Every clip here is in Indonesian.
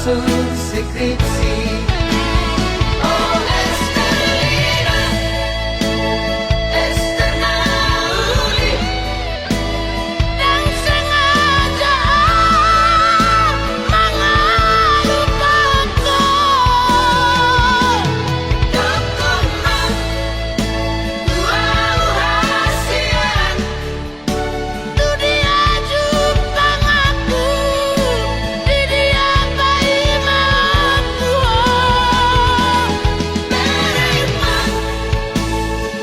susun skripsi. Oh Estelina, Esternauli, dan sengaja mengalukanku. Dokumen wow hasian, tu dia jupang aku, di dia bayi mauku. Menerima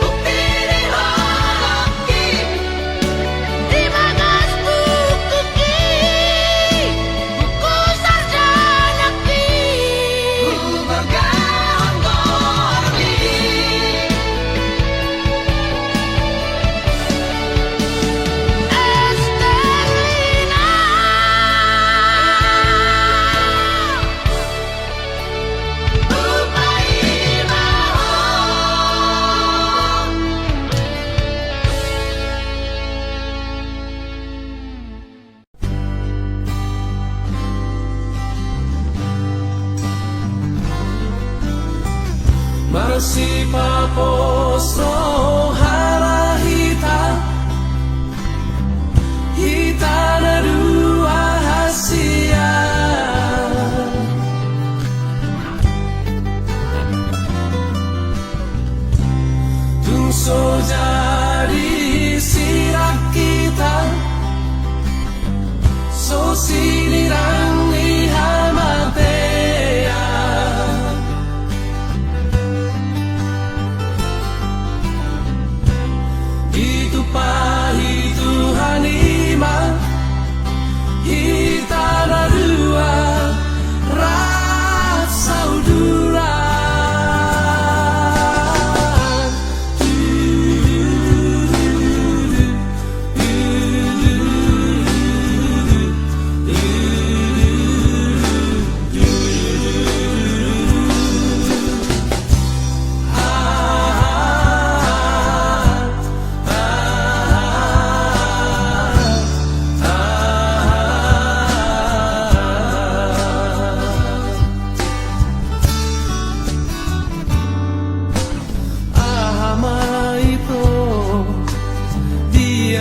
bukti di holoki, di bagas buku buku sarjana ku bergaun gorli. Estelina, bayi Masih papostro harahita hita na dua hasia tungso jadi sirak kita so sinirang ihamatea itu pahit Tuhan iman kita ada dua rasa udura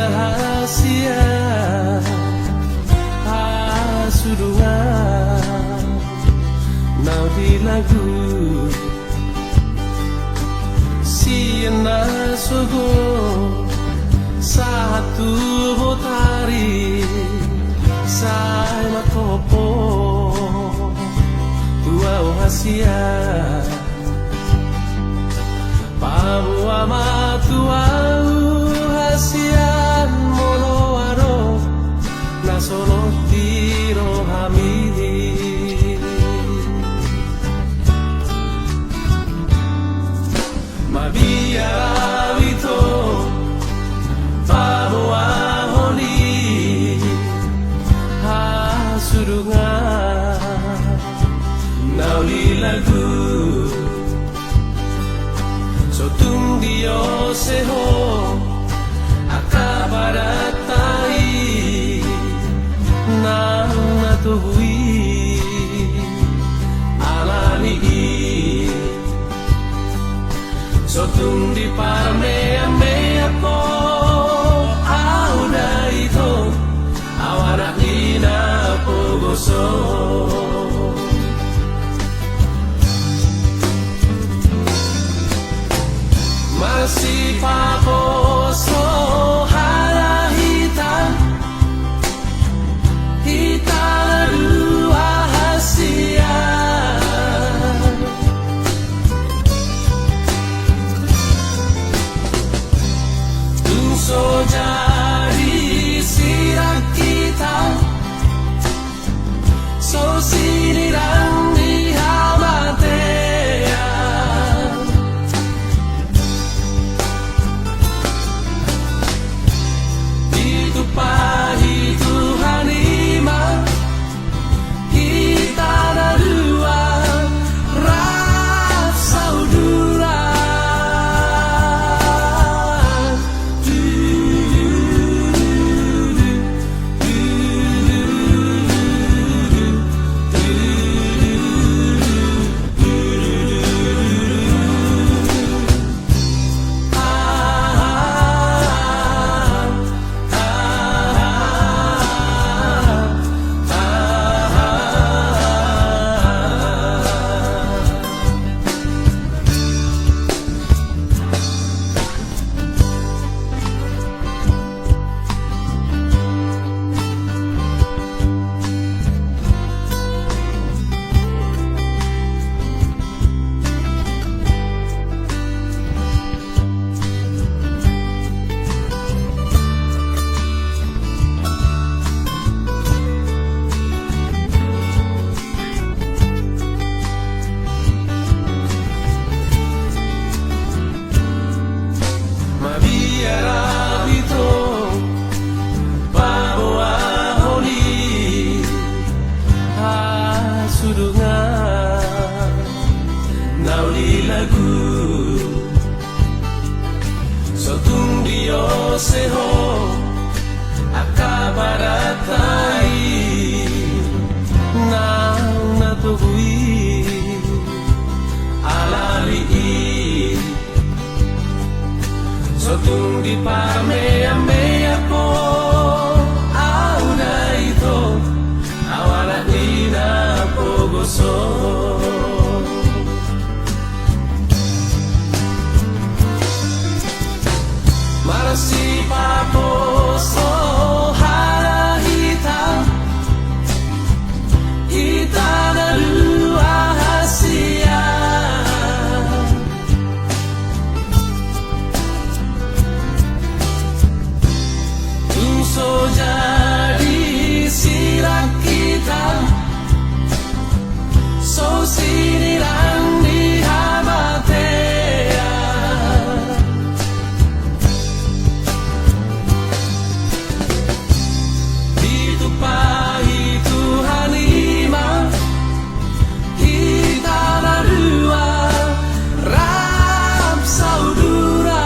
rahasia asudungan nau di lagu siena sogo satu botari sai makopo tua rahasia pamu amatua hasian monoaro na solo tiro hamidi mabia vito pamu ahoni hasurungan nauli lagu sotung dio seho akabaratai nang natuhui alani sotung di parmea mea po auda ito awana ina pogoso masih paposo harahita hita dua hasia tungso jadi sirak kita seho akabaratai na natugui alali sotung di pamea ko au na ito awala ina pogoso marasi paposo harahita kita na luahasia so jadi silang kita so sinilang di habatea ditupahi Tuhan ima kita berdua rap saudara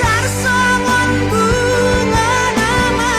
Tarsongon bunga nama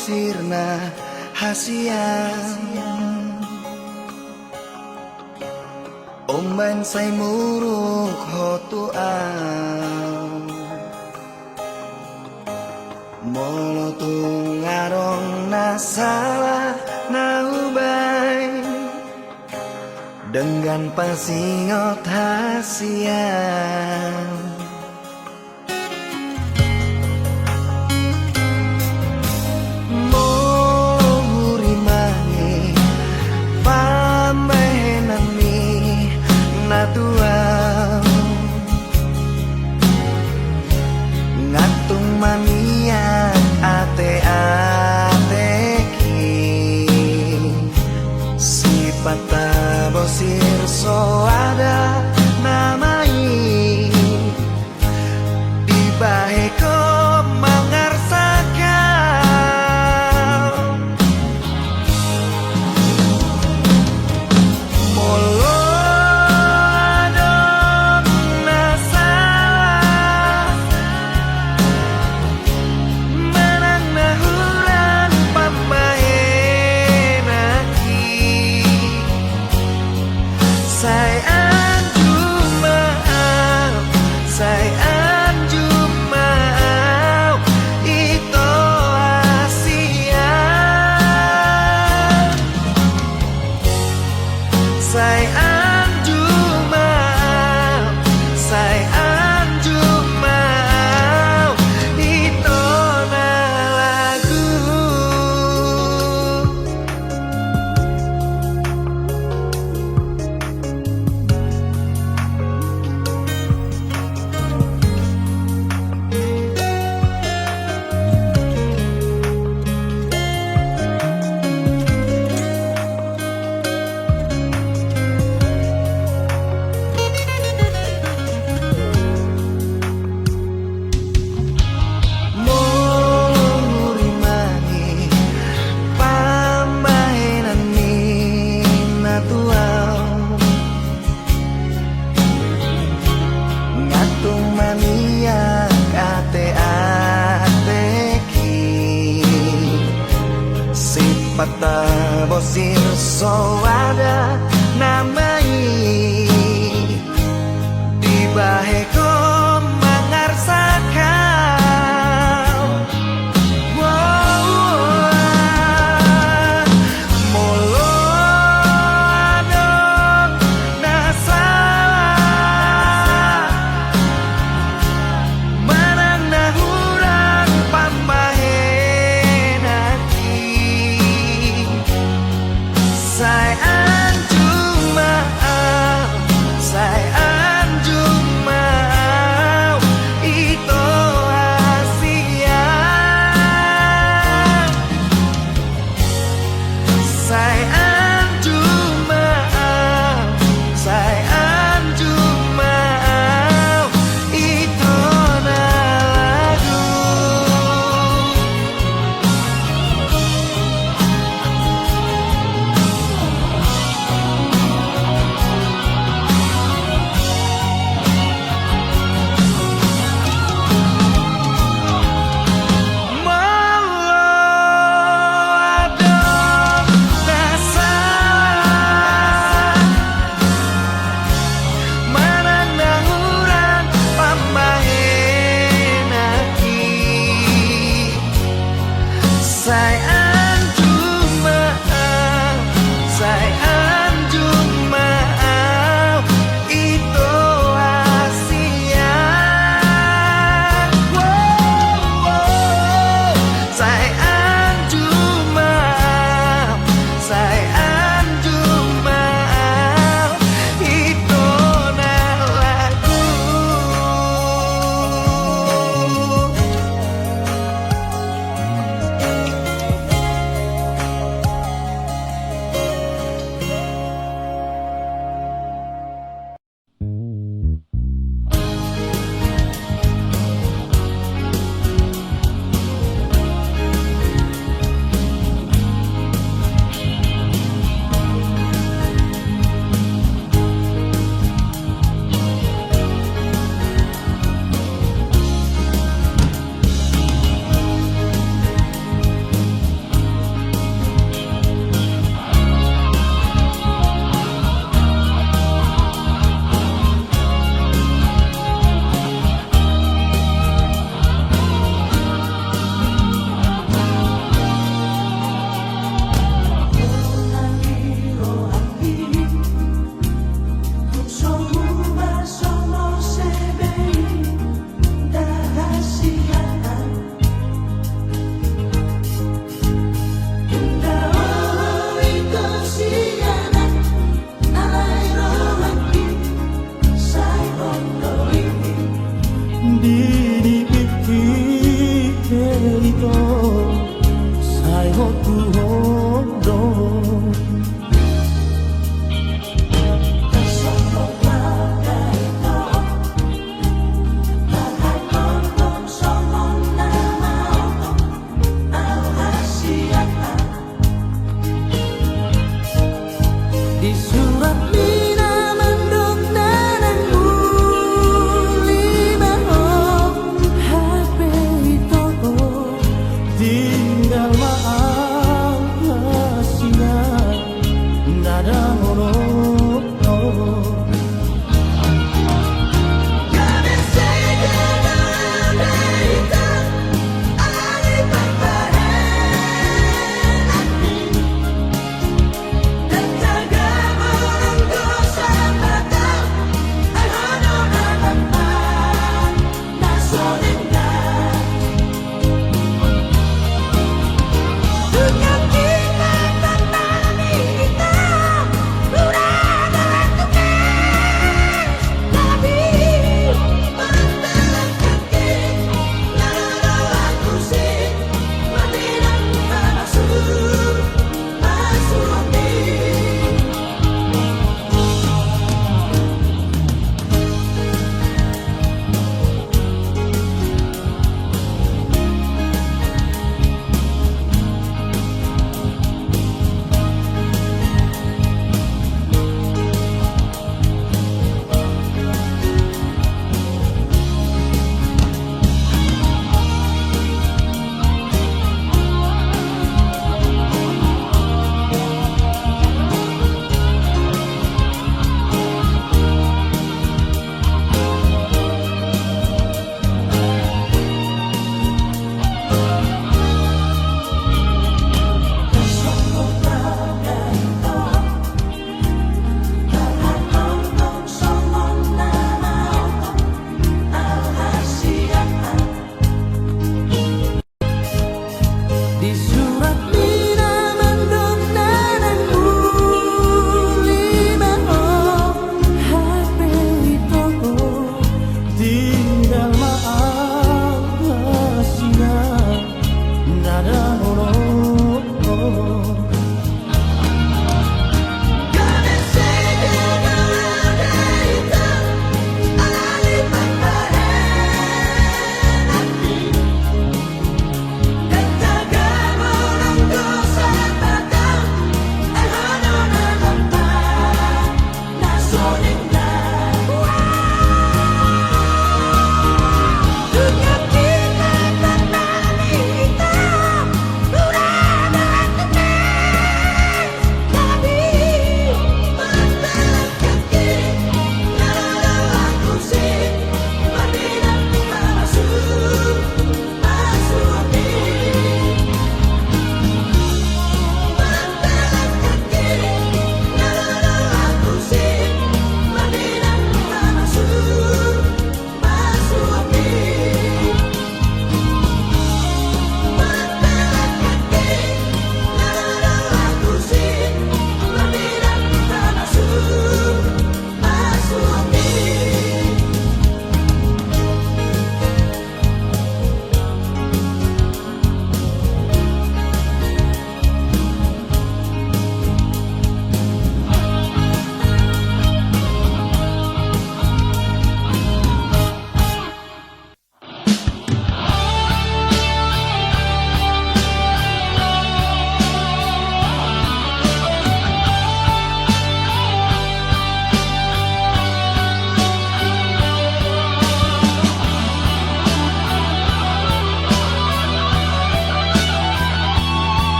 bosirna hasian Omen say muruk hotuan Molo tungarong nasalah naubay Dengan pasingot hasian Natuang ngatung mania ate-ateki sifat bosir so ada namai dibaheko mangarsakan molo Pata bosir so ada namai dibaheko mangarsakan molo adong nasalah manang nahurang pambahen hati Sayang cuma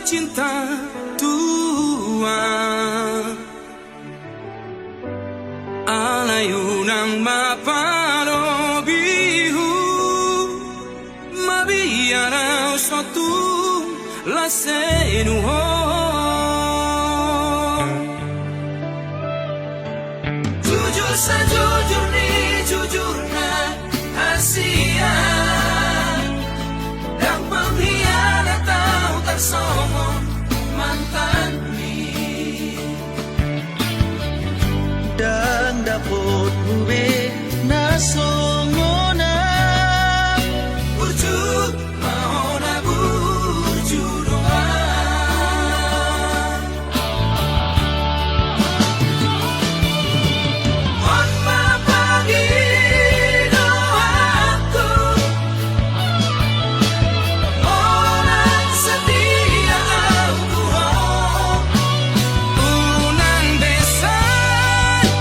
cinta tua alayunang mapalobihu mabiyaraw suatu lasenuho jujur sajujur ni jujurna Asia dan pengkhianat tahu tersomong mantan ni dan dapat ube nasongona burjuk mahona burjudungan on mapagi doaku orang setia aku unang besan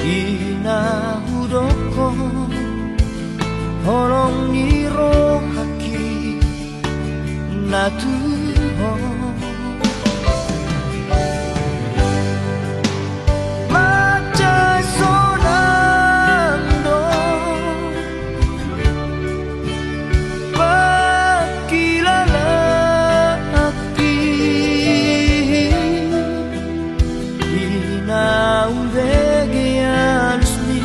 Ina hudoko Holong niro haki Natuho Macai sonando Pakilala hati Ina umbege alusni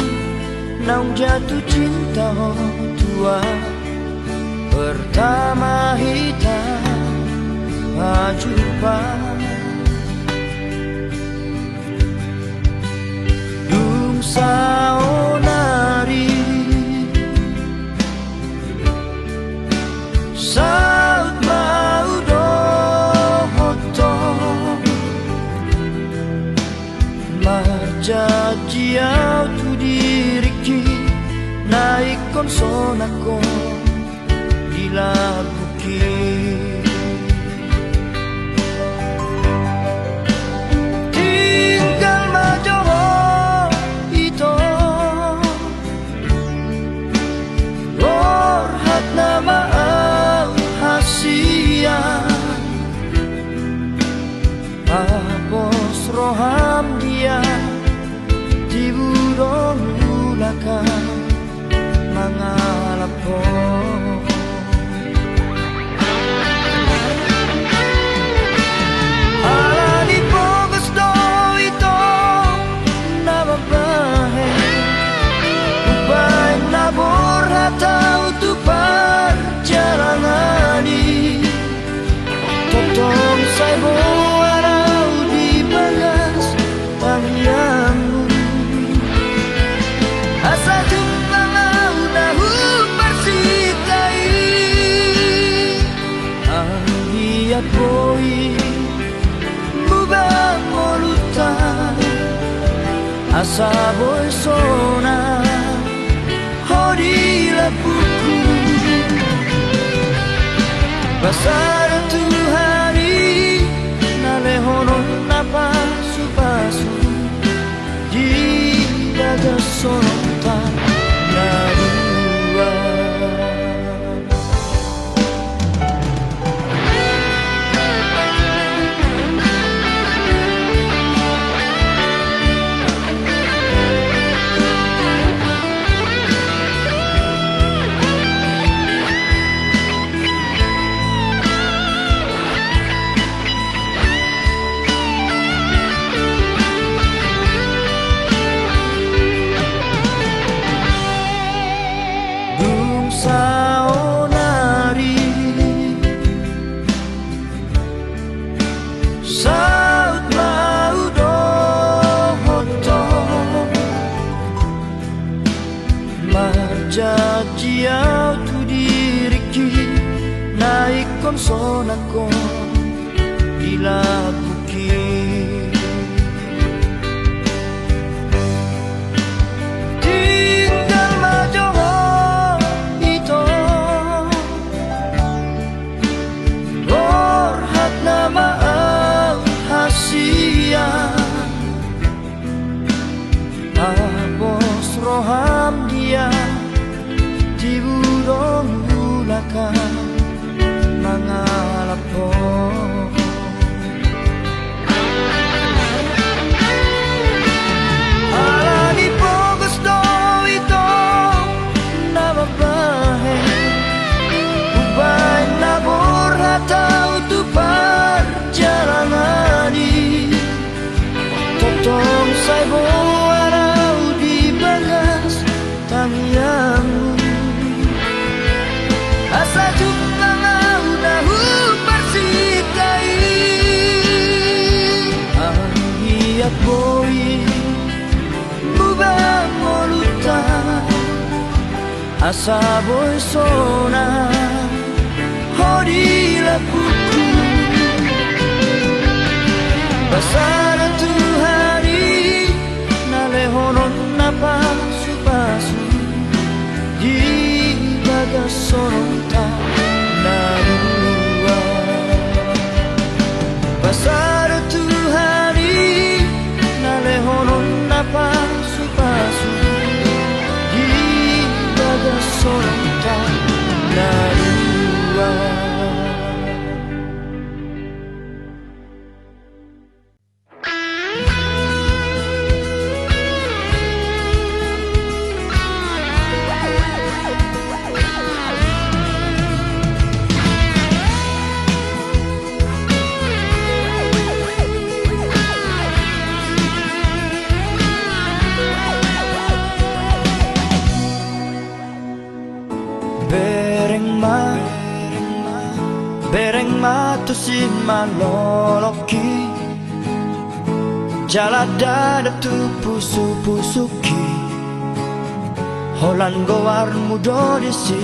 Naung jatuh cinta tua Pertama hitam jumpa Dung saonari Saut mau dohoto Marjajiau tu diriki Naik konsonako Dilabuki Tinggal majoho ito Lorhat nama hasian Apos roham dia Di budong ulakan Mangalap ko Alani po gusto ito na babae Upay nabor hataw tupar jalangani Totong sa'yo araw di bagas Pangyamu Asa jumlah nahu persikai Ang hiat boy Mubang molutan Asa boy sona Hodi lapuku Pasar tu hari Nalehonon napasu-pasu Di daga sonontan Narua saonari Saut mau dohoto Marjajiau tu diriki Naik konsonako Dilabuki Tinggal majoho ito Lorhat nama hasian Apos roham dia Di budong ulakan Mangalap ko Alani po gusto ito na babae Upay nabor hataw tupar jalangani Totong sa'yo araw di bagas Tangyamu Asa jumlah nahu persikai Ang hiat boy Mubang molutan Asa boy sona Hodi lapuku Pasar tu hari Nalehonon napasu-pasu Di bagas sonontan Narua Pasar tu hari Nalehonon napasu-pasu tu si maloloki Jala dada tu pusu-pusuki Holan goar mudo disi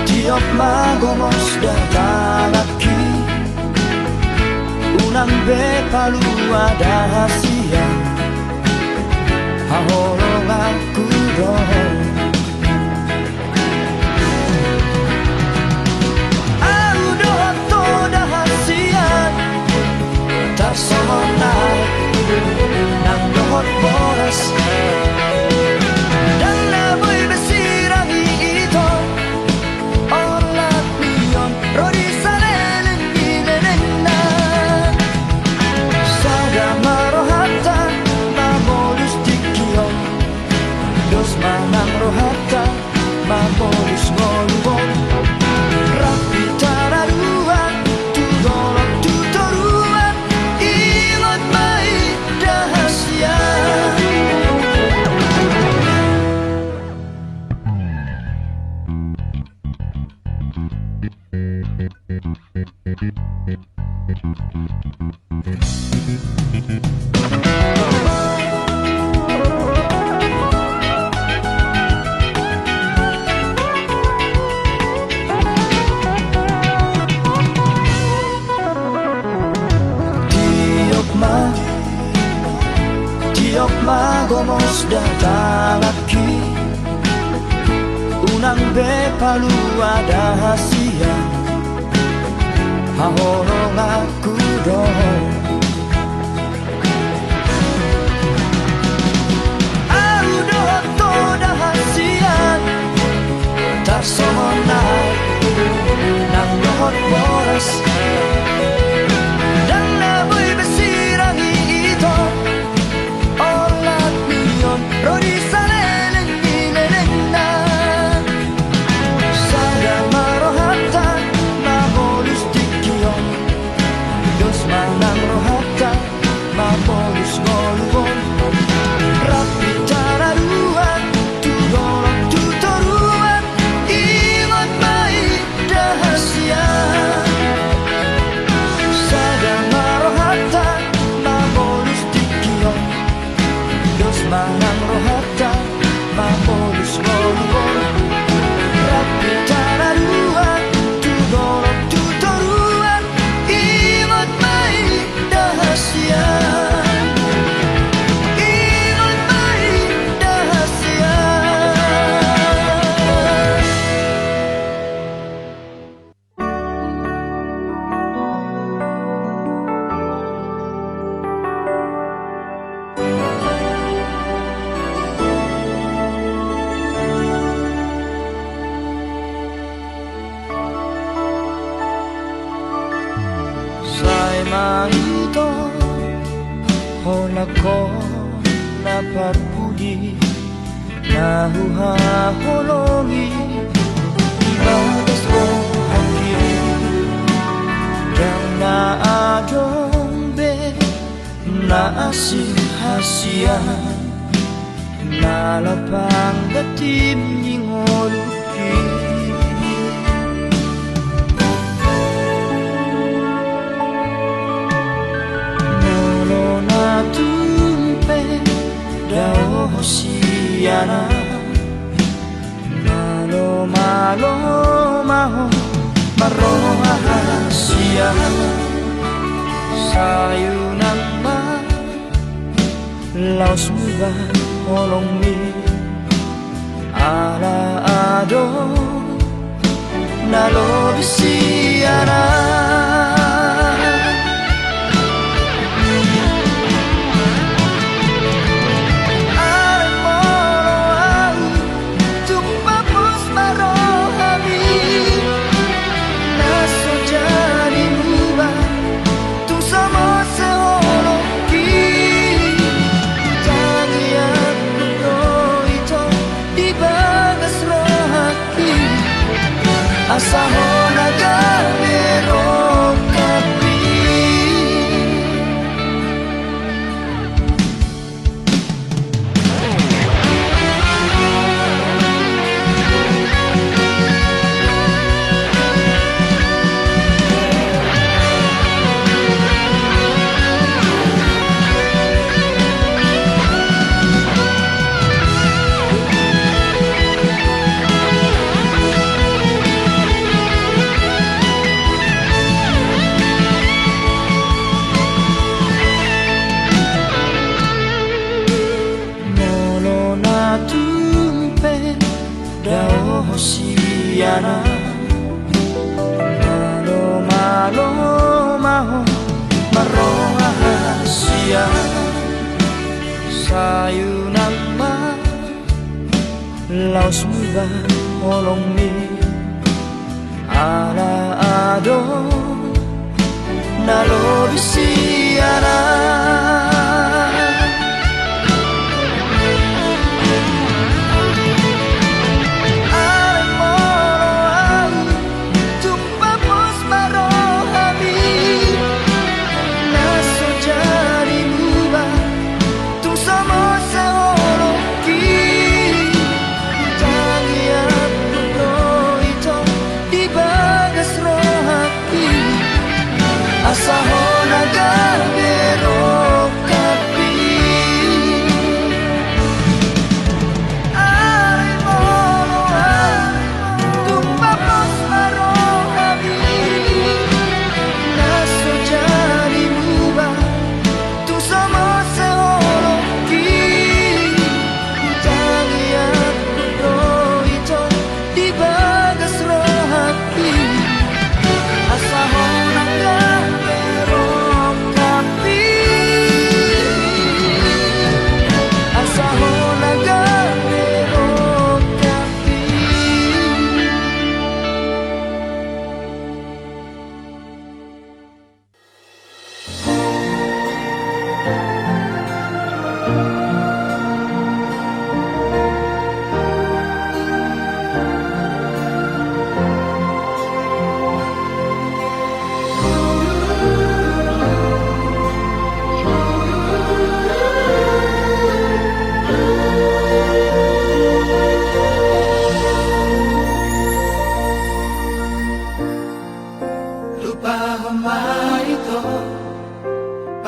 Tiop ma gomos datalaki Unang be palu ada hasia Haholong aku doh Aku doh to dah hasia Tak semonai Nang dohot boras Dan naboy besirangi ito Olat niyon Rodi salelen nilenena Sada marohata Mamolus dikiyon Dos manang rohata Mamolus ngoluon Rapi tararuan Tudolok tutoruan Ilot mai dahasia Tiok ma gomos datalaki Unang be palu ada hasia Hahorong aku doh Aku doh to dah hasia Tak semonai Nang dohot boras Dan naboy besirangi ito Olat niyon Rodi salelen nilenena Sada marohata Mamolus dikiyon Dos manang rohata Mamolus ngoluon Rapi tararuan Tudolok tutoruan Ilot mai dahasia Sada marohata Mamolus dikiyon Dos manang rohata Mamolus ngoluon Rapi tararuan Tudolok tutoruan Ilot mai dahasia Ilot mai dahasia Sai mahito Hola ko napapudi Nahuhaholongi Ibagas ko hakim Yang naadong Naasin hasian Nalapang datim nyingoluki Siana Malo malo maho Maroha hasia Sayunan ma Laos muba Holong mi Ala ado Nalo bisiana Asa ho nagami sayunan ma laos muba olong mi ala ado nalobisiana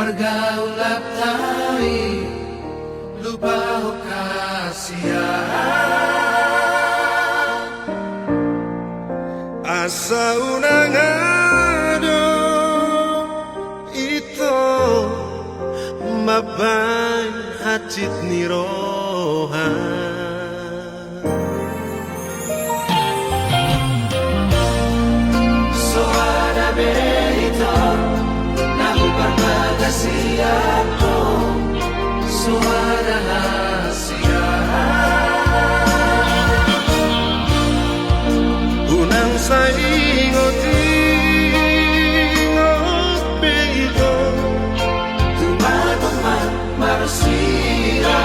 Pergaulan tari lupa kasihan asa unangado ito mabay hacit nirohan so ada berito siato suara rahasia unang saingoti ngobeito tumaduman marusira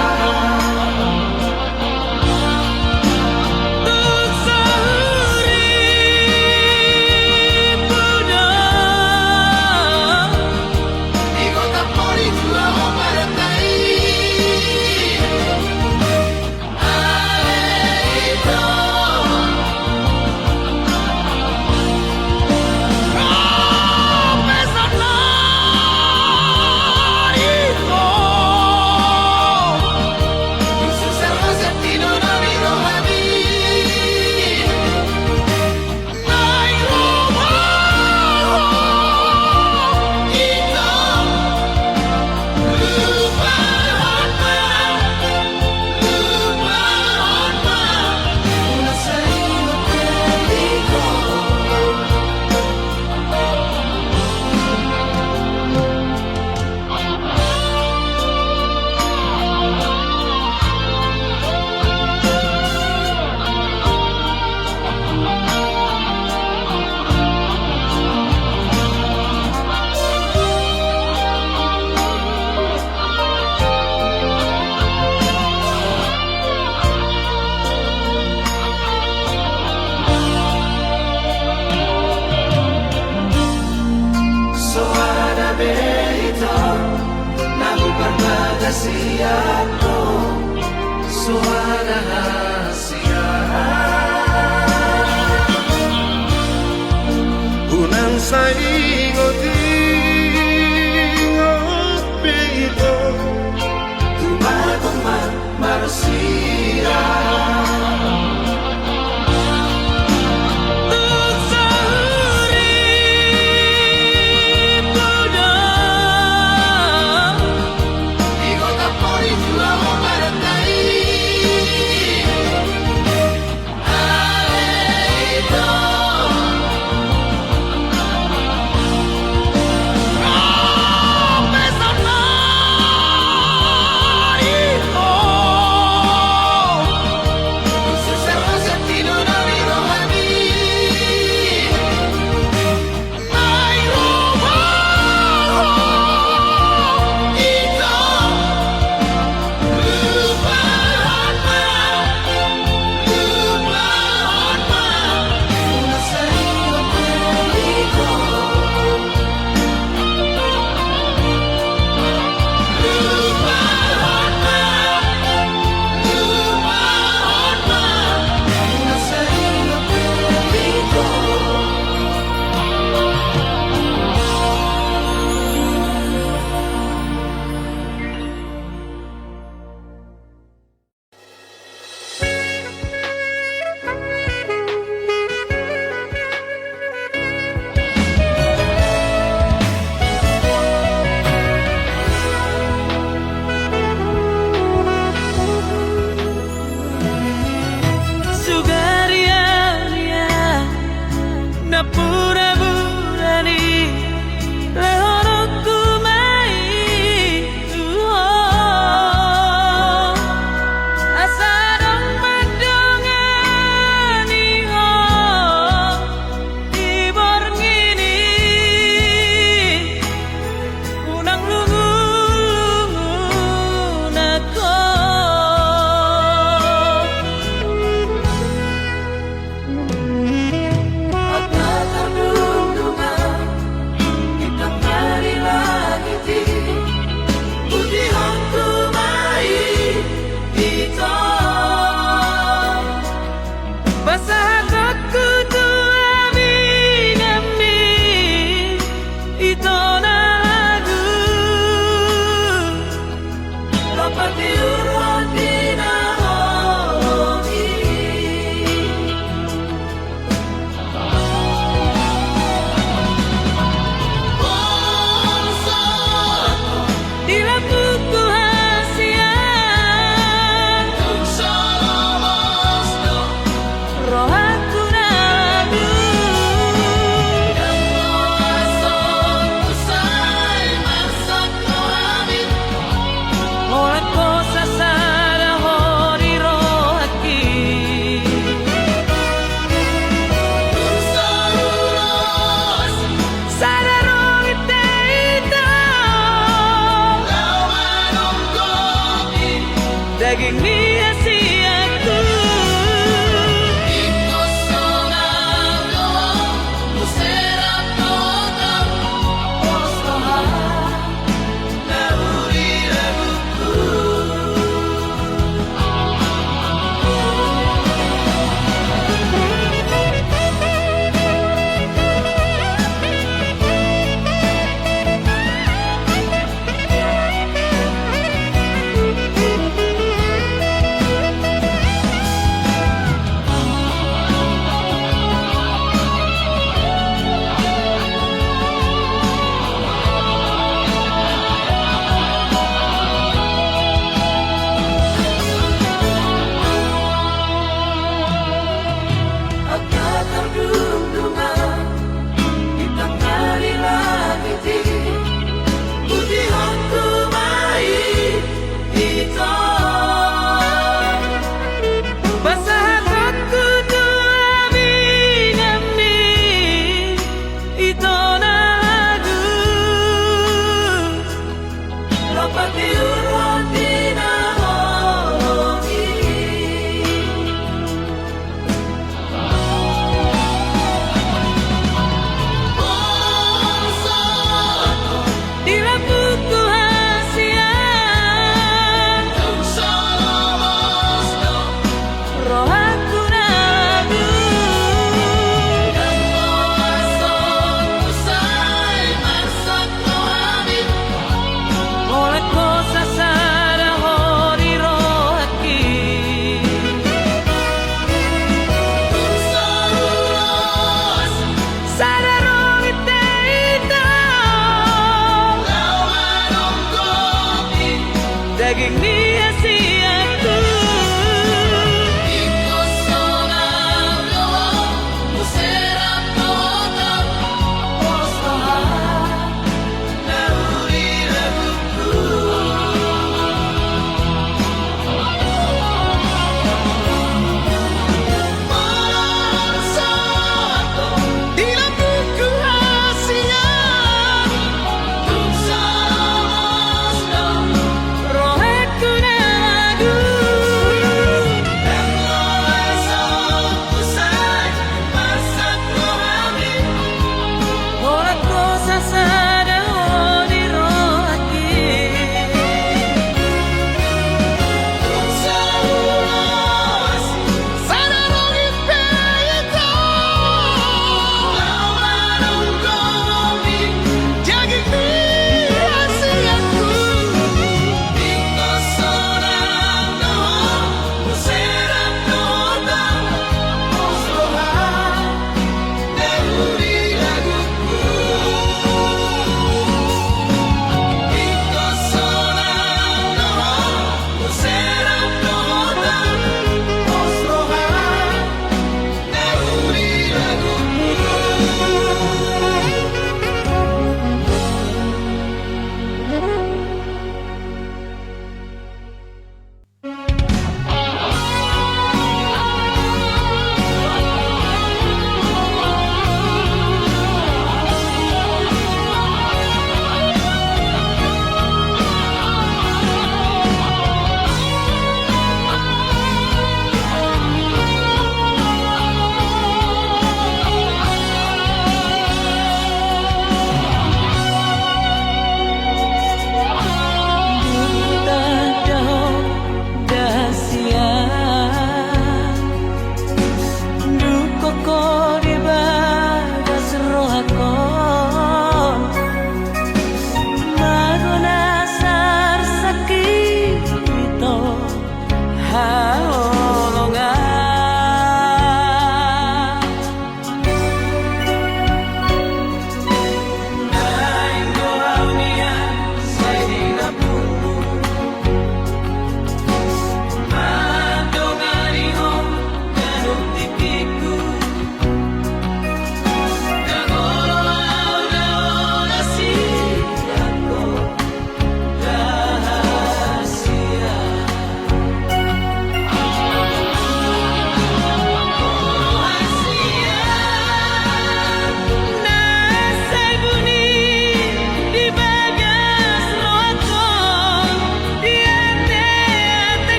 siato suara rahasia unang saingoti ngobeito tumaduman marusira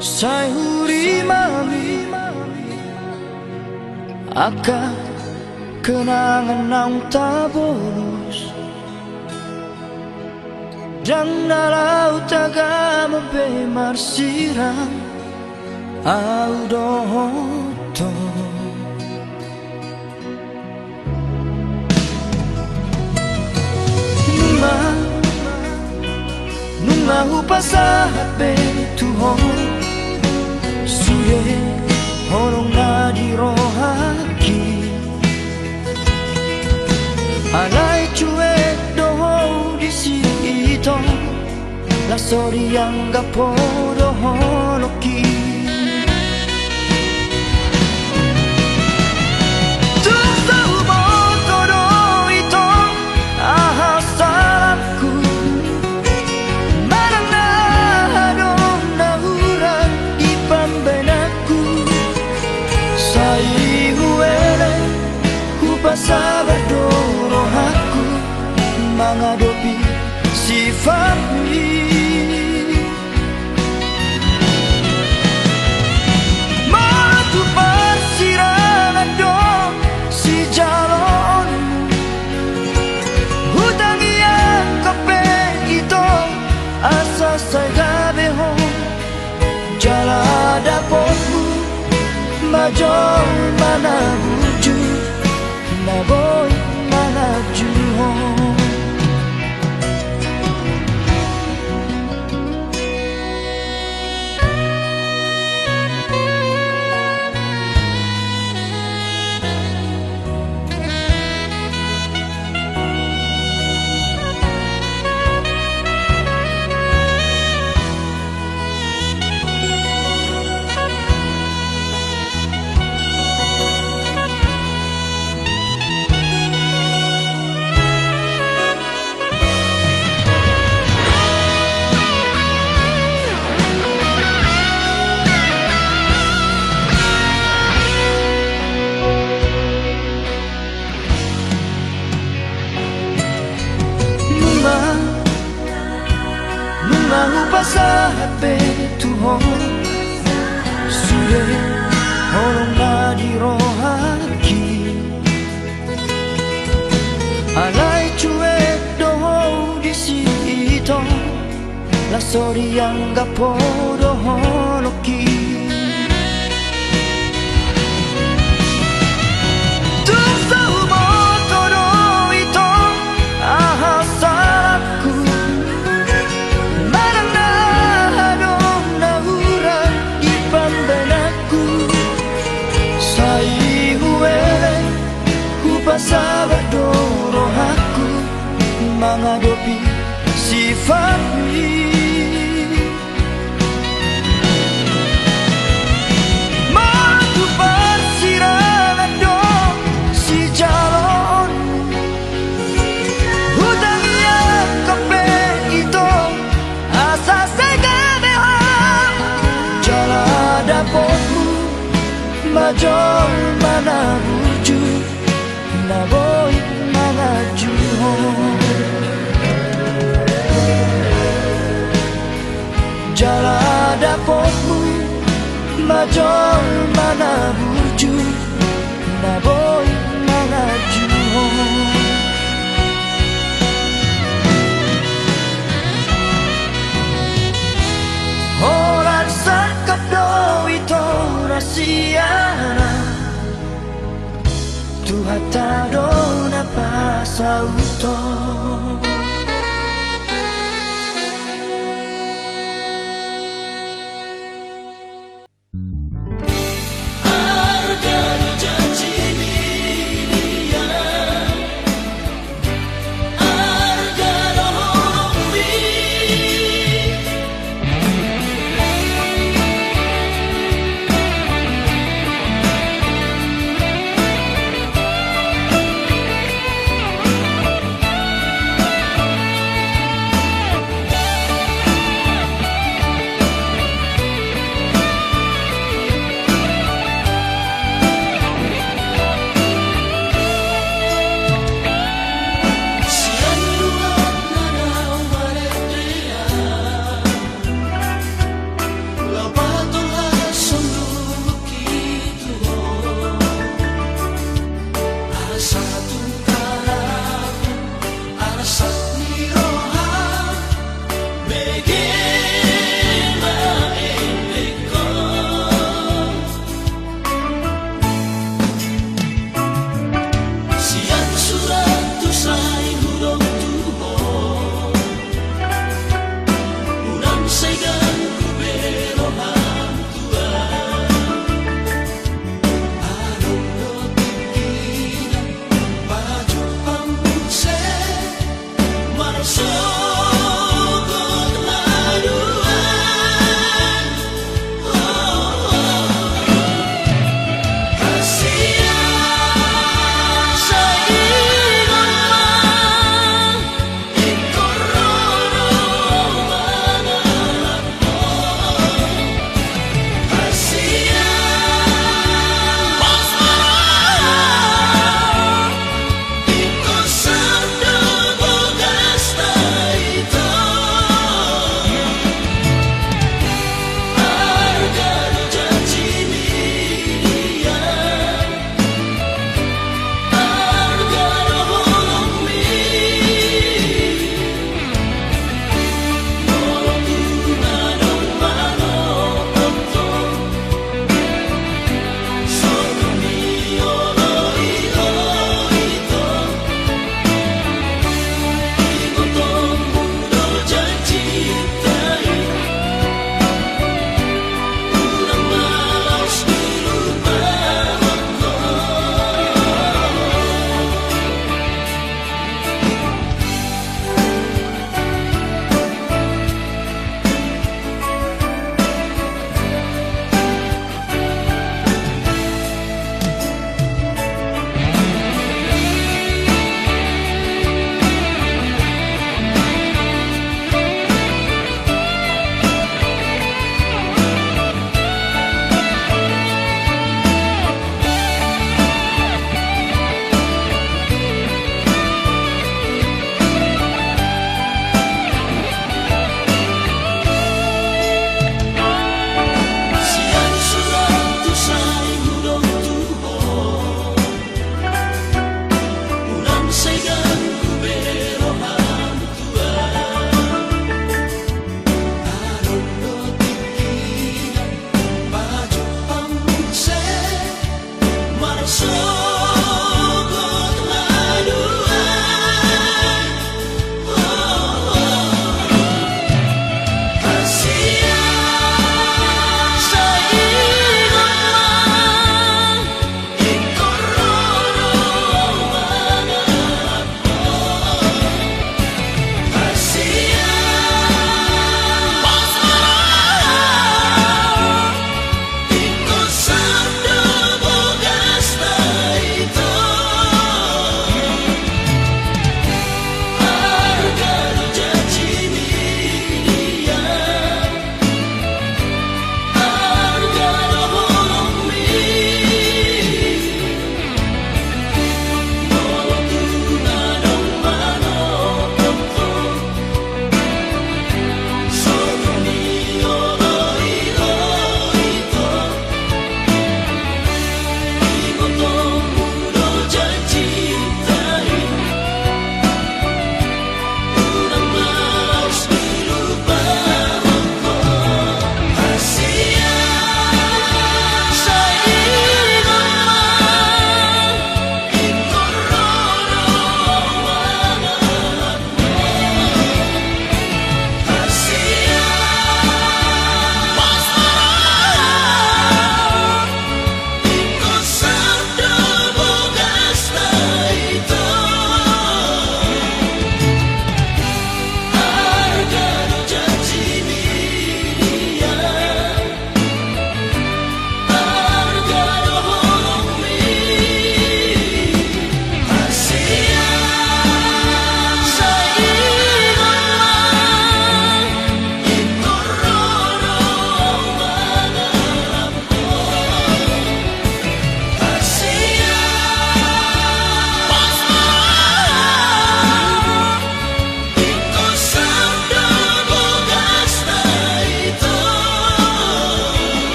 Sai huri mami Aka kenangan nang tabolos Dan na laut taga mabe marsirang Au dohoto Nunga upasa hape tuhon Suye honong na di rohaki Alay cuek doho di sito La sori yang gapo dohonoki Sabado rohaku menghadapi sifatmu Matu persirangan dong si jalon Hutang yang kepen itu asa saya behong Jala dapatmu majol mana wujud Na boy manaju home Sa hape tuhon Suye honong na di rohaki Alay cuek doho di sito La sori yang gapo dohonoki Sabado rohaku menghadapi sifatmu Matu persirangan dong si jalon Hutang yang kepen itu asa saya behang Jala dapatmu majol mana wujud Na boy manaju home Jala dapatmu majol mana wujud Na boy manaju home Orang sakap do itu rasiana Tuhan tak dona pasauto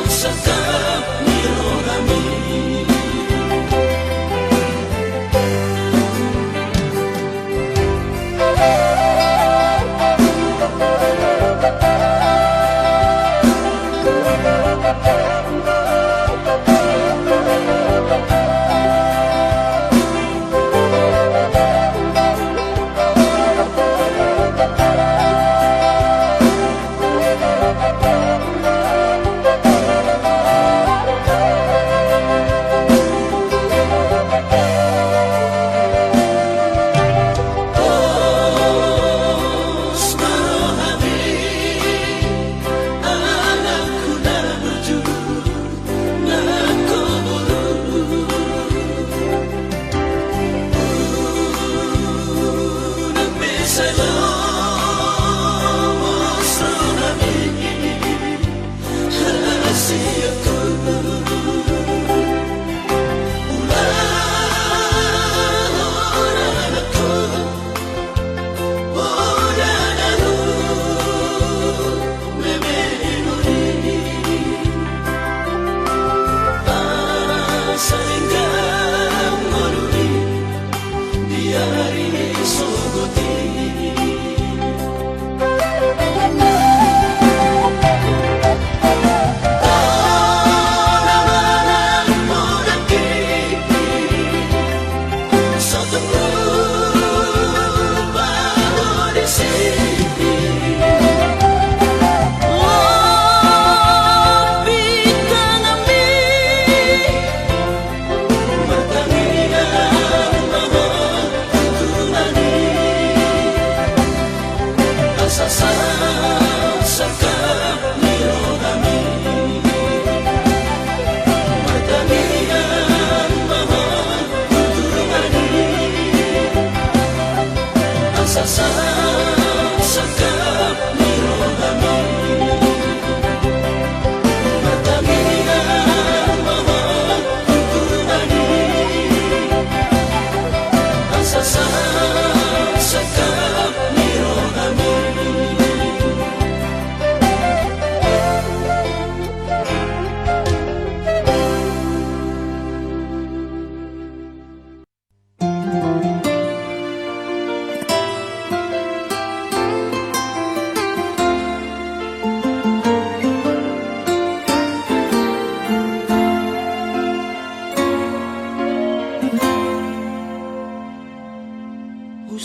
sakap nirogami.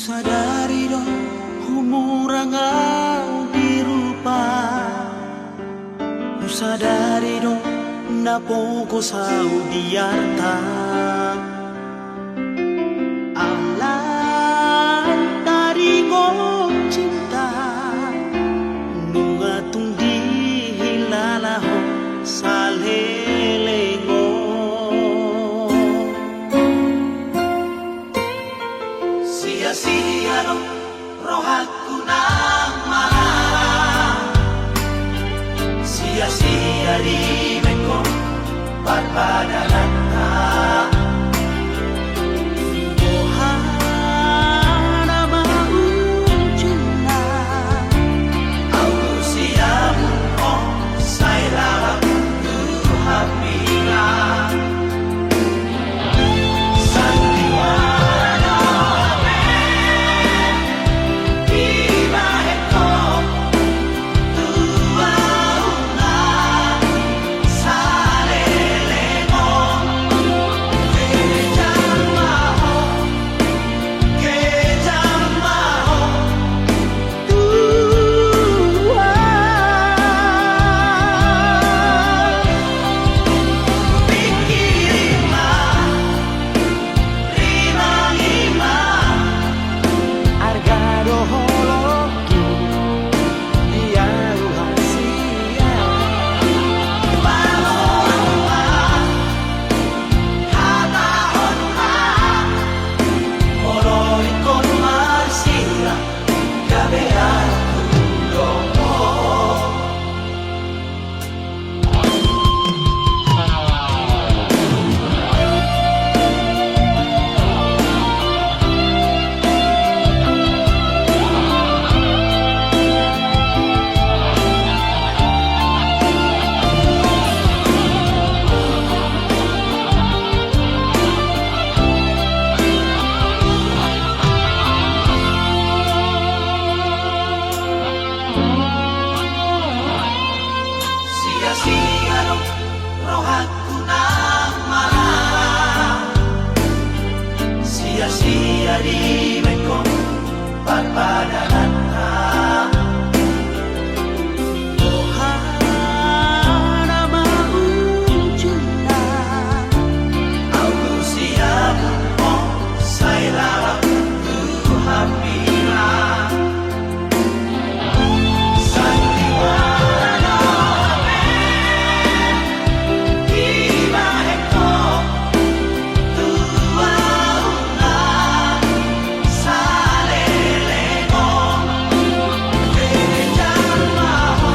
Sadari do humurangau dirupa, sadari do napogo sau diarta. Alam dari ko cinta nungatung di hilalaho salelengo. Sia-sia do rohaku nang marah, sia-sia di meko barbadanata. Ohana mau cinta, au siamu oh saya tu hapila. Salele sia-sia di mekong parpadanan Ohana mau cinta au siamu oh sai lara tu hapila sandiwara kiba heko tua una salelego kejamaho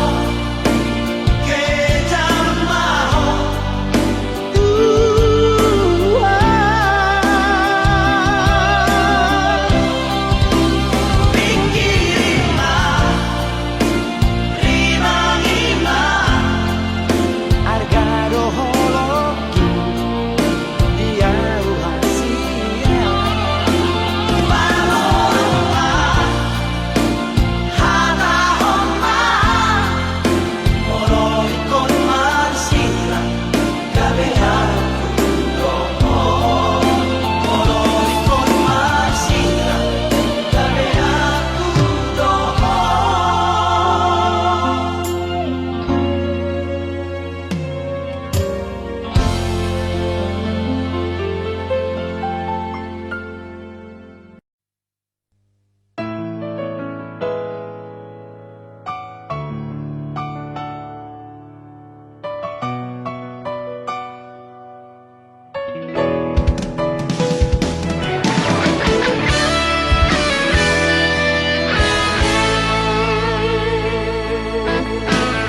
pikirima rimangima Argado holoki dia rahasia Paloma hata homa moro ikon marsila gabehaku doho moro ikon marsila gabehaku doho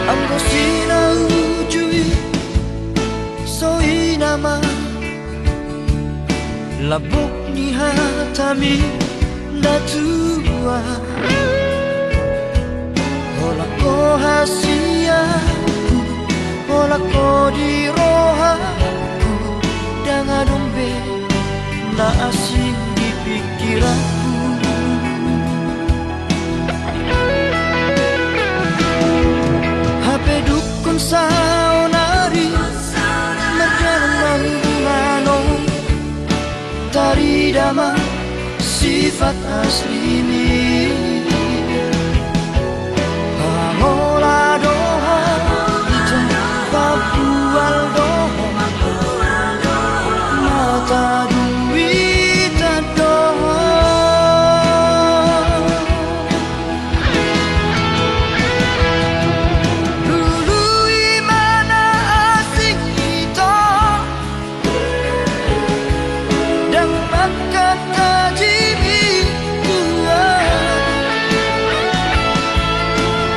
Ang kusina ujui Soi nama Labuk ni hatami Natua Hola ko hasiaku Hola ko di rohaku Dengan dombe Na asing di pikiranku HP dukun saunari Merjalan manong Tari dama Sifat asli ini Pamola doha Ita papual doha Mata duita doha Dulu imana asing kita Dan makan tajimi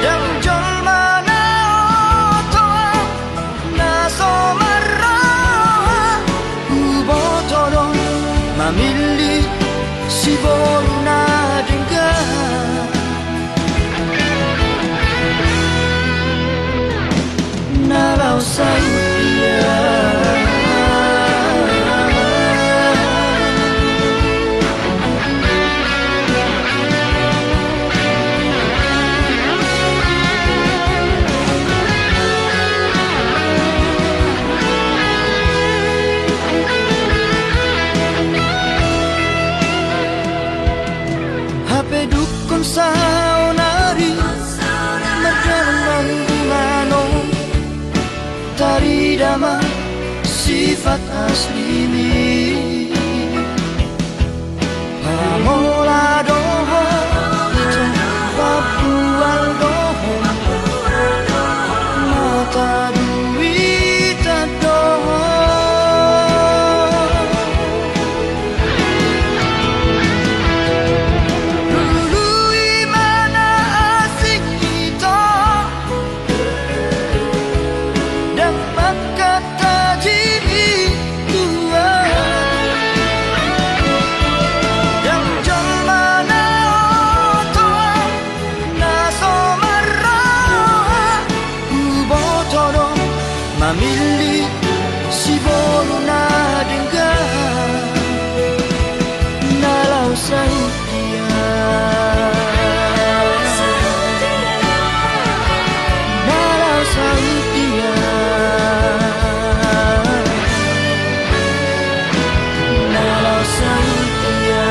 Dan jol mana otoa Naso marah Ubotodon Mamili si boruna dengar Nalau saya HP dukun saunari Merjalan manong Tari dama Sifat asli ini Pamola doho Ita papual doho Mata duita doho Dulu imana asing kita Dan makan tajimi tua Yang jol mana otoa Naso marah Ubotodo Mamili si boruna dengar Nalau sautia Nalau sautia Nalau sautia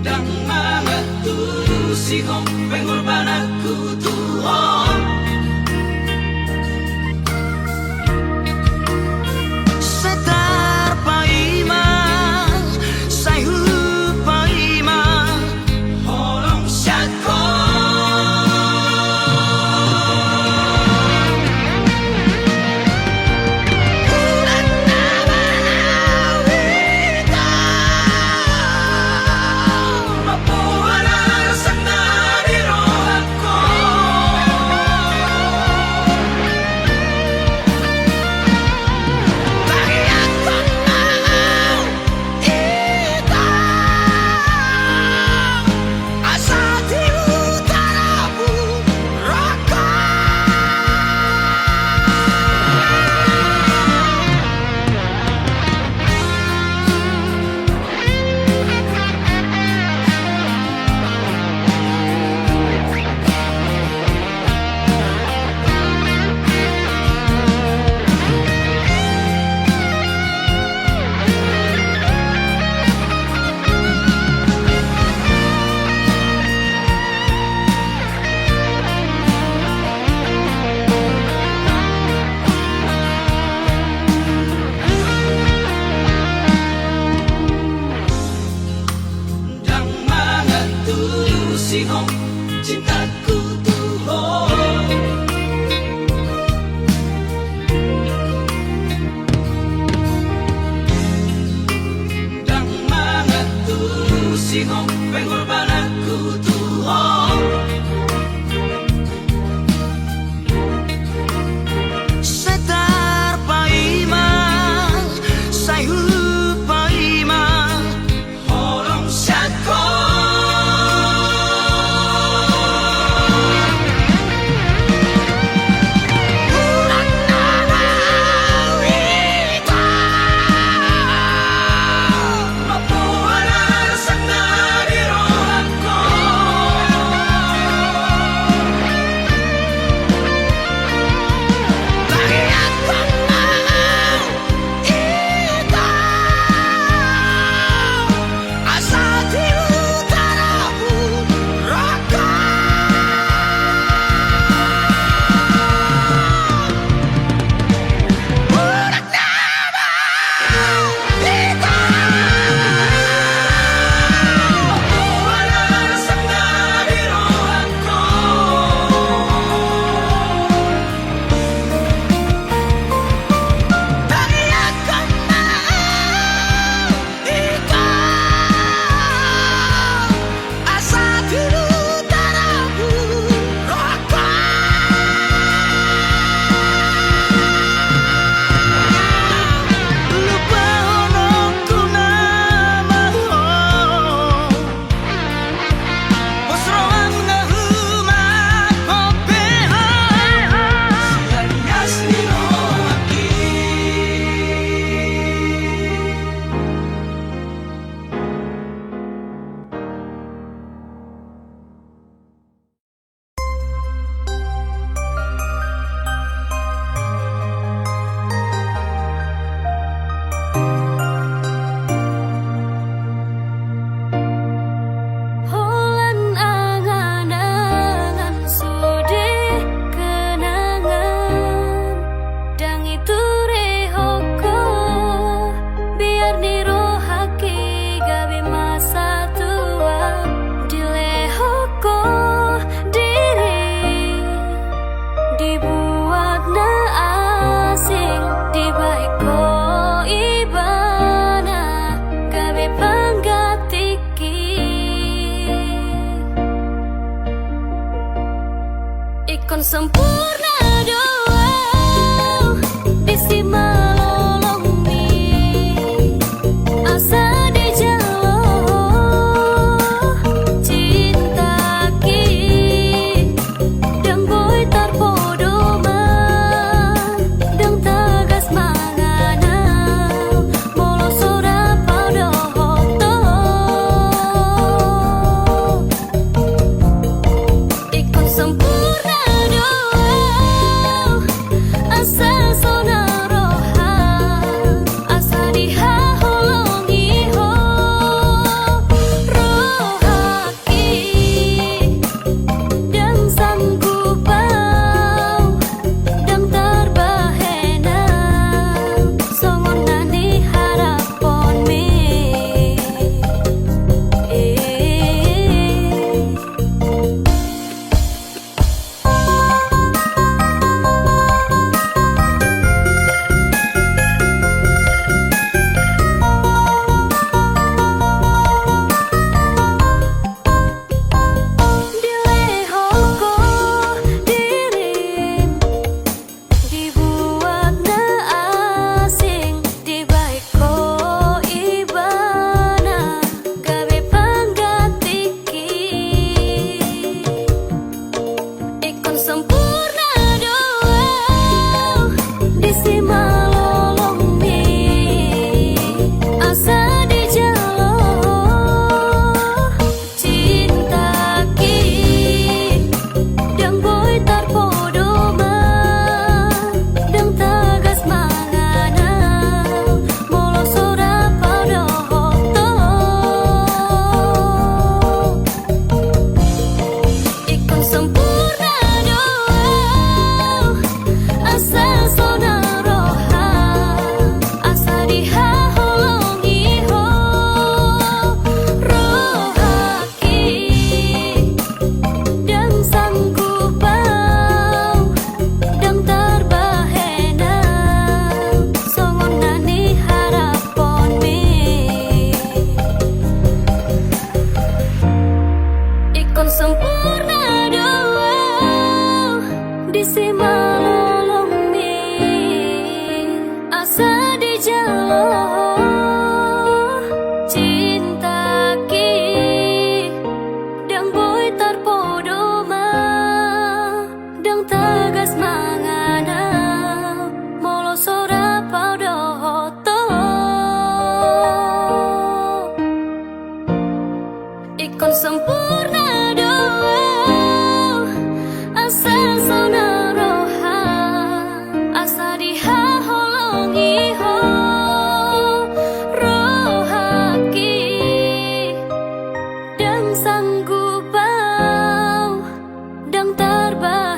Dang mangatulosihong pengorbanan ku Tuhan. Setar paimang Sayhu paimang Holong syako Ulat na manawita mapuhanan sa narirohan ko. Bakit ko mahal ikaw Asa di utara buraka Dang mangatulosihong cintaku Tuhan. Dang mangatulosihong pengorbanan ku Tuhan. Setar paimang Sayhu paimang Holong syako Ulat na manawita mapuhanan sa narirohan ko. Bakit ko mahal ikaw Asa di utara buraka Ulat na manawita Mapuhanan sa narirohan ko. Bakit ko mahal ikaw Asa di utara buraka Lupa honong ku namaho Posroang ngahumat popeho Lanyas nino aki. Holan angan-angan sude kenangan Dang itu rehoko biar nirohake gawe masa tua dilehoko diri dibuat na asing dibaiko ibana gawe panggatiki Ikon sempurna doa bisi malolong mi asa dijalo cinta ki dang boy tarpodoma dang tagas manganau molo sora paudohoto Ikon sempurna doa kon sempurna doa asa sona roha asa diha holongi ho rohaki dan sanggup bau dan terbang